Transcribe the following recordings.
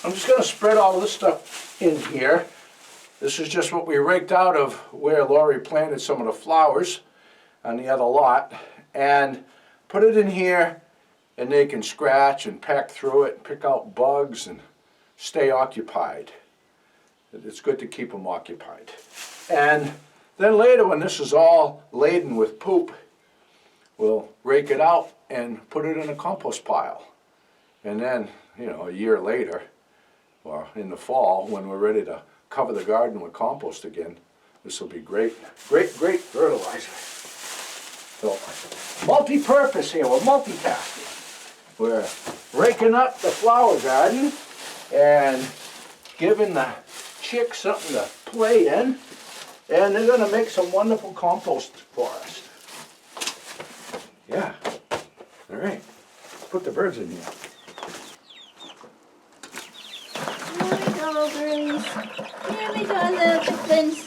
I'm just going to spread all this stuff in here. This is just what we raked out of where Laurie planted some of the flowers on the other lot, and put it in here, and they can scratch and peck through it and pick out bugs and stay occupied. It's good to keep them occupied. And then later, when this is all laden with poop, we'll rake it out and put it in a compost pile. And then, you know, a year later, or in the fall, when we're ready to cover the garden with compost again, this will be great, great, great fertilizer. So, multi-purpose here, we're multitasking. We're raking up the flower garden and giving the chicks something to play in, and they're going to make some wonderful compost for us. Yeah. All right. Let's put the birds in here. Here we go, birdies. Here we go, little chickens.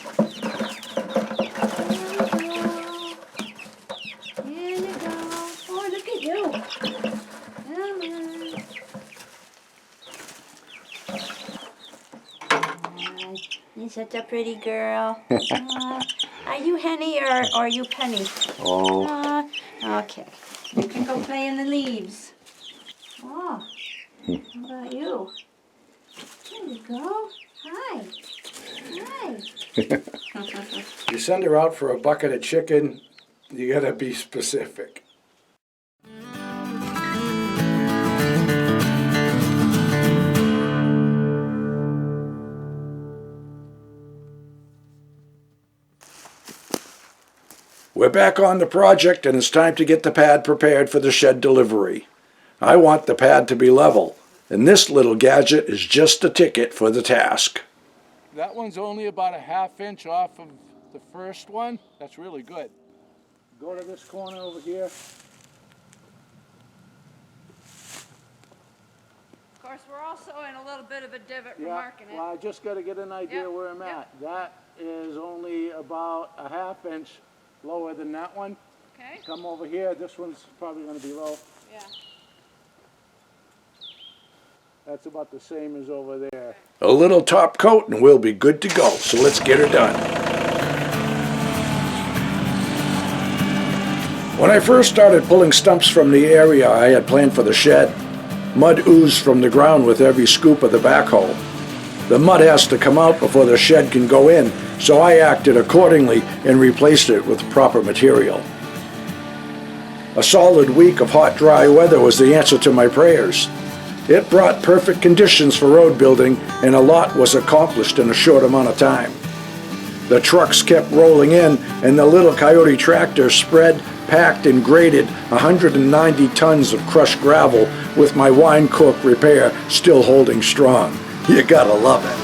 Here you go. Oh, look at you. Come on. You're such a pretty girl. Are you Henny or are you Penny? Oh. Okay. You can go play in the leaves. Oh, how about you? There you go. Hi. Hi. You send her out for a bucket of chicken, you gotta be specific. We're back on the project, and it's time to get the pad prepared for the shed delivery. I want the pad to be level, and this little gadget is just a ticket for the task. That one's only about a ½ inch off of the first one. That's really good. Go to this corner over here. Of course, we're also in a little bit of a divot for marking it. Well, I just got to get an idea where I'm at. That is only about a ½ inch lower than that one. Okay. Come over here. This one's probably going to be low. Yeah. That's about the same as over there. A little top coat and we'll be good to go. So let's get her done. When I first started pulling stumps from the area I had planned for the shed, mud oozed from the ground with every scoop of the backhoe. The mud has to come out before the shed can go in, so I acted accordingly and replaced it with proper material. A solid week of hot, dry weather was the answer to my prayers. It brought perfect conditions for road building, and a lot was accomplished in a short amount of time. The trucks kept rolling in, and the little Coyote tractor spread, packed, and graded 190 tons of crushed gravel, with my wine cork repair still holding strong. You gotta love it.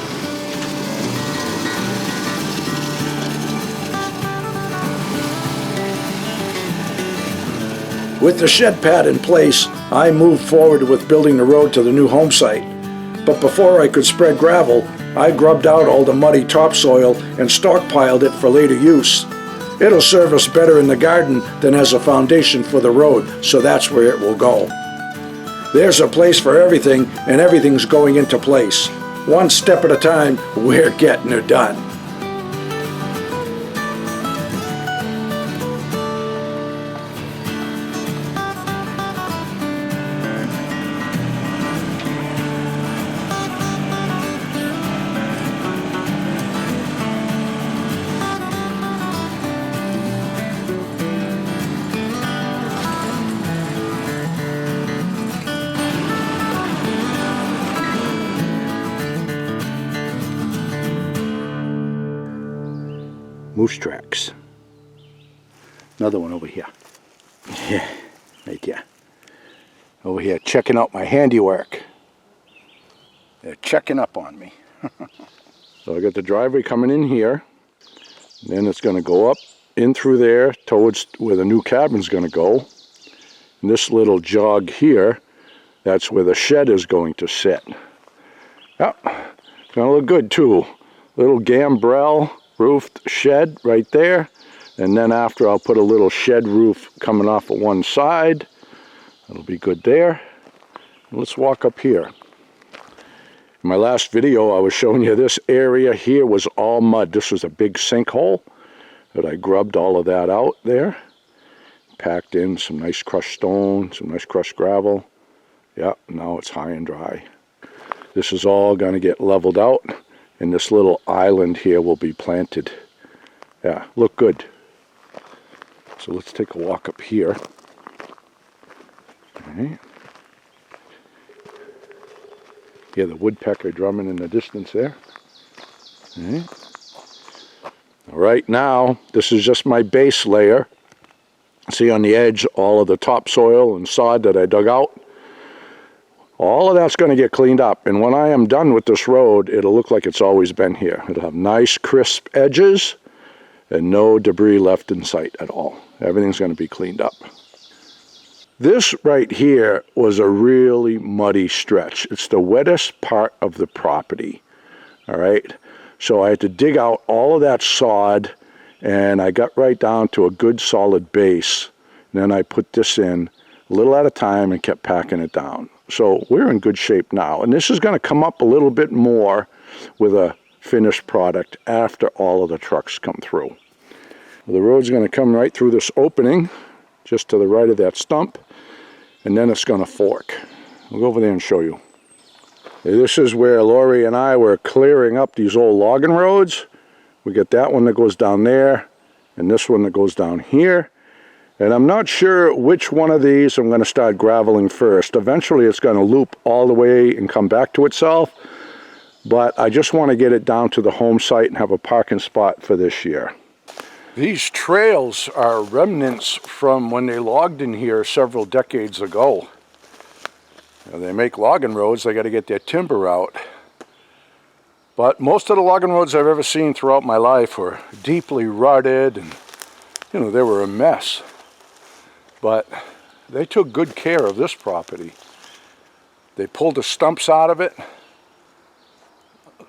With the shed pad in place, I moved forward with building the road to the new home site. But before I could spread gravel, I grubbed out all the muddy topsoil and stockpiled it for later use. It'll serve us better in the garden than as a foundation for the road, so that's where it will go. There's a place for everything, and everything's going into place. One step at a time, we're getting it done. Moose tracks. Another one over here. Yeah, right there. Over here checking out my handiwork. They're checking up on me. So I got the driveway coming in here. Then it's going to go up in through there towards where the new cabin's going to go. And this little jog here, that's where the shed is going to sit. Yeah, gonna look good too. Little gambrel roofed shed right there, and then after I'll put a little shed roof coming off of one side. That'll be good there. And let's walk up here. In my last video, I was showing you this area here was all mud. This was a big sinkhole that I grubbed all of that out there. Packed in some nice crushed stone, some nice crushed gravel. Yeah, now it's high and dry. This is all going to get leveled out, and this little island here will be planted. Yeah, look good. So let's take a walk up here. Okay. Yeah, the woodpecker drumming in the distance there. Okay. Right now, this is just my base layer. See on the edge all of the topsoil and sod that I dug out. All of that's going to get cleaned up, and when I am done with this road, it'll look like it's always been here. It'll have nice crisp edges and no debris left in sight at all. Everything's going to be cleaned up. This right here was a really muddy stretch. It's the wettest part of the property. All right, so I had to dig out all of that sod, and I got right down to a good solid base. And then I put this in a little at a time and kept packing it down. So we're in good shape now, and this is going to come up a little bit more with a finished product after all of the trucks come through. The road's going to come right through this opening just to the right of that stump, and then it's going to fork. We'll go over there and show you. This is where Lori and I were clearing up these old logging roads. We got that one that goes down there, and this one that goes down here. And I'm not sure which one of these I'm going to start graveling first. Eventually it's going to loop all the way and come back to itself, but I just want to get it down to the home site and have a parking spot for this year. These trails are remnants from when they logged in here several decades ago. They make logging roads, they got to get their timber out. But most of the logging roads I've ever seen throughout my life were deeply rutted, and they were a mess. But they took good care of this property. They pulled the stumps out of it,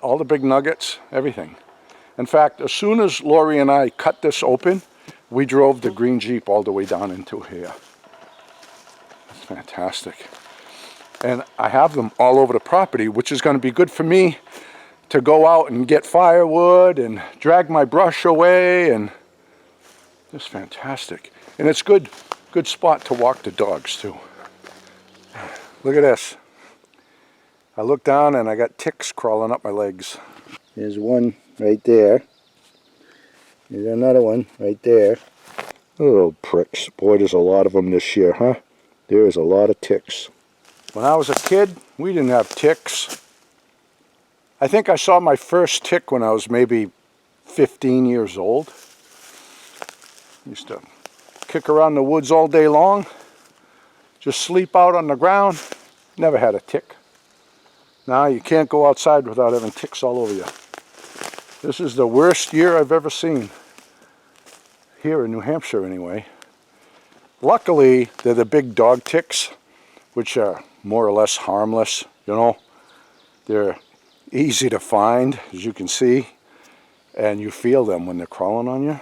all the big nuggets, everything. In fact, as soon as Lori and I cut this open, we drove the green Jeep all the way down into here. That's fantastic. And I have them all over the property, which is going to be good for me to go out and get firewood and drag my brush away, and it's fantastic. And it's good spot to walk the dogs too. Look at this. I look down and I got ticks crawling up my legs. There's one right there. There's another one right there. Little pricks. Boy, there's a lot of them this year, huh? There is a lot of ticks. When I was a kid, we didn't have ticks. I think I saw my first tick when I was maybe 15 years old. Used to kick around the woods all day long, just sleep out on the ground. Never had a tick. Now you can't go outside without having ticks all over you. This is the worst year I've ever seen. Here in New Hampshire anyway. Luckily, they're the big dog ticks, which are more or less harmless, They're easy to find, as you can see, and you feel them when they're crawling on you.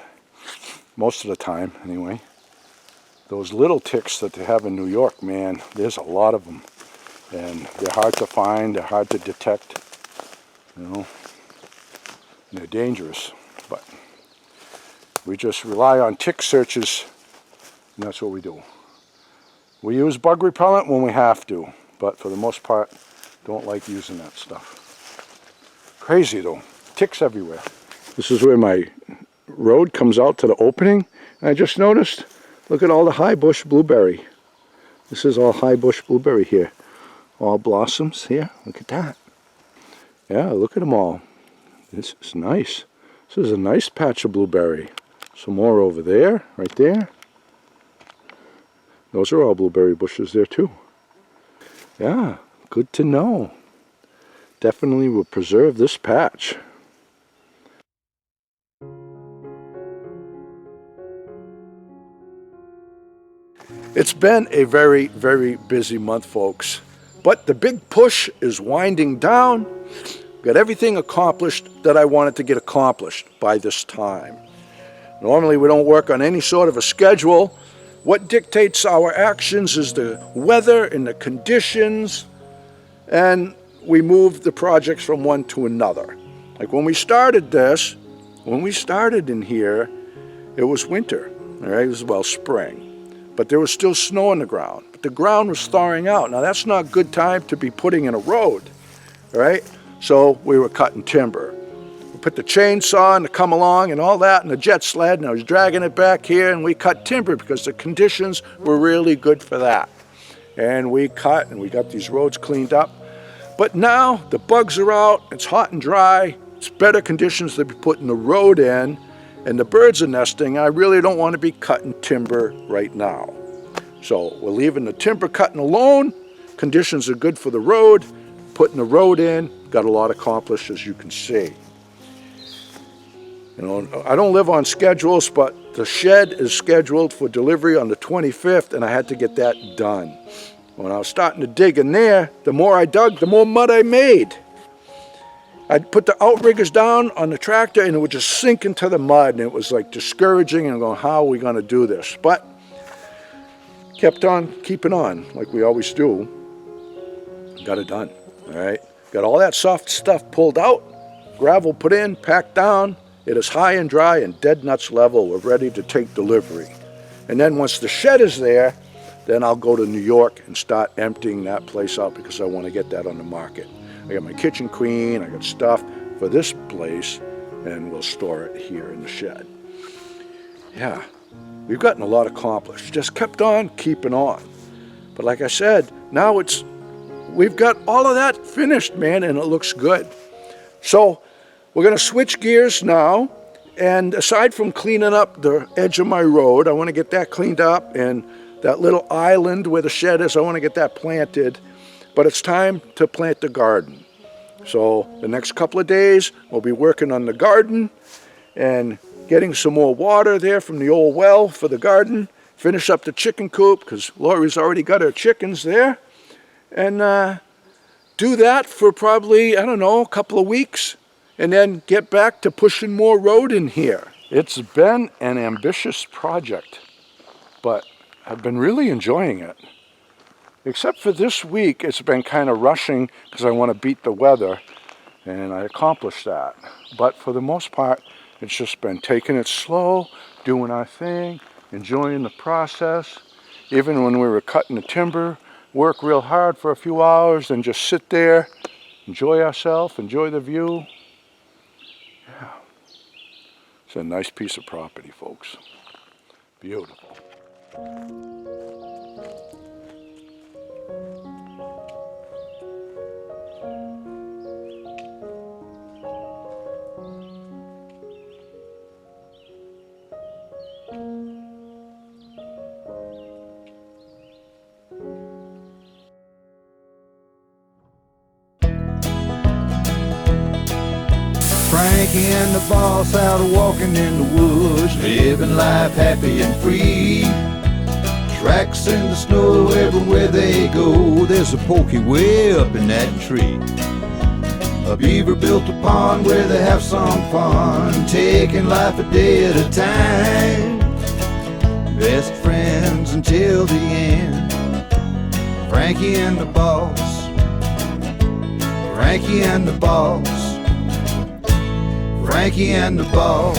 Most of the time, anyway. Those little ticks that they have in New York, man, there's a lot of them. And they're hard to find, they're hard to detect, And they're dangerous. But we just rely on tick searches, and that's what we do. We use bug repellent when we have to, but for the most part, don't like using that stuff. Crazy though, ticks everywhere. This is where my road comes out to the opening, and I just noticed, look at all the high bush blueberry. This is all high bush blueberry here. All blossoms here, look at that. Yeah, look at them all. This is nice. This is a nice patch of blueberry. Some more over there, right there. Those are all blueberry bushes there too. Yeah, good to know. Definitely will preserve this patch. It's been a very, very busy month, folks. But the big push is winding down. Got everything accomplished that I wanted to get accomplished by this time. Normally we don't work on any sort of a schedule. What dictates our actions is the weather and the conditions. And we move the projects from one to another. Like when we started this, when we started in here, it was winter, all right? It was, well, spring. But there was still snow on the ground. But the ground was thawing out. Now that's not a good time to be putting in a road, all right? So we were cutting timber. We put the chainsaw and to come along and all that and the jet sled, and I was dragging it back here, and we cut timber because the conditions were really good for that. And we cut and we got these roads cleaned up. But now the bugs are out, it's hot and dry, it's better conditions to be putting the road in, and the birds are nesting. I really don't want to be cutting timber right now. So we're leaving the timber cutting alone. Conditions are good for the road. Putting the road in, got a lot accomplished, as you can see. You know, I don't live on schedules, but the shed is scheduled for delivery on the 25th, and I had to get that done. When I was starting to dig in there, the more I dug, the more mud I made. I'd put the outriggers down on the tractor and it would just sink into the mud, and it was like discouraging, and I'm going, how are we going to do this? But kept on keeping on like we always do. Got it done, all right? Got all that soft stuff pulled out, gravel put in, packed down. It is high and dry and dead nuts level. We're ready to take delivery. And then once the shed is there, then I'll go to New York and start emptying that place out because I want to get that on the market. I got my kitchen clean, I got stuff for this place, and we'll store it here in the shed. Yeah, we've gotten a lot accomplished. Just kept on keeping on. But like I said, now we've got all of that finished, man, and it looks good. So we're gonna switch gears now, and aside from cleaning up the edge of my road, I want to get that cleaned up, and that little island where the shed is, I want to get that planted. But it's time to plant the garden. So the next couple of days, we'll be working on the garden and getting some more water there from the old well for the garden. Finish up the chicken coop because Lori's already got her chickens there. And do that for probably, I don't know, a couple of weeks. And then get back to pushing more road in here. It's been an ambitious project, but I've been really enjoying it. Except for this week, it's been kind of rushing because I want to beat the weather, and I accomplished that. But for the most part, it's just been taking it slow, doing our thing, enjoying the process. Even when we were cutting the timber, work real hard for a few hours and just sit there, enjoy ourselves, enjoy the view. Yeah, it's a nice piece of property, folks. Beautiful. Frankie and the boss out walking in the woods, living life happy and free. Tracks in the snow everywhere they go, there's a pokey way up in that tree. A beaver built a pond where they have some fun, taking life a day at a time. Best friends until the end, Frankie and the boss, Frankie and the boss, Frankie and the boss.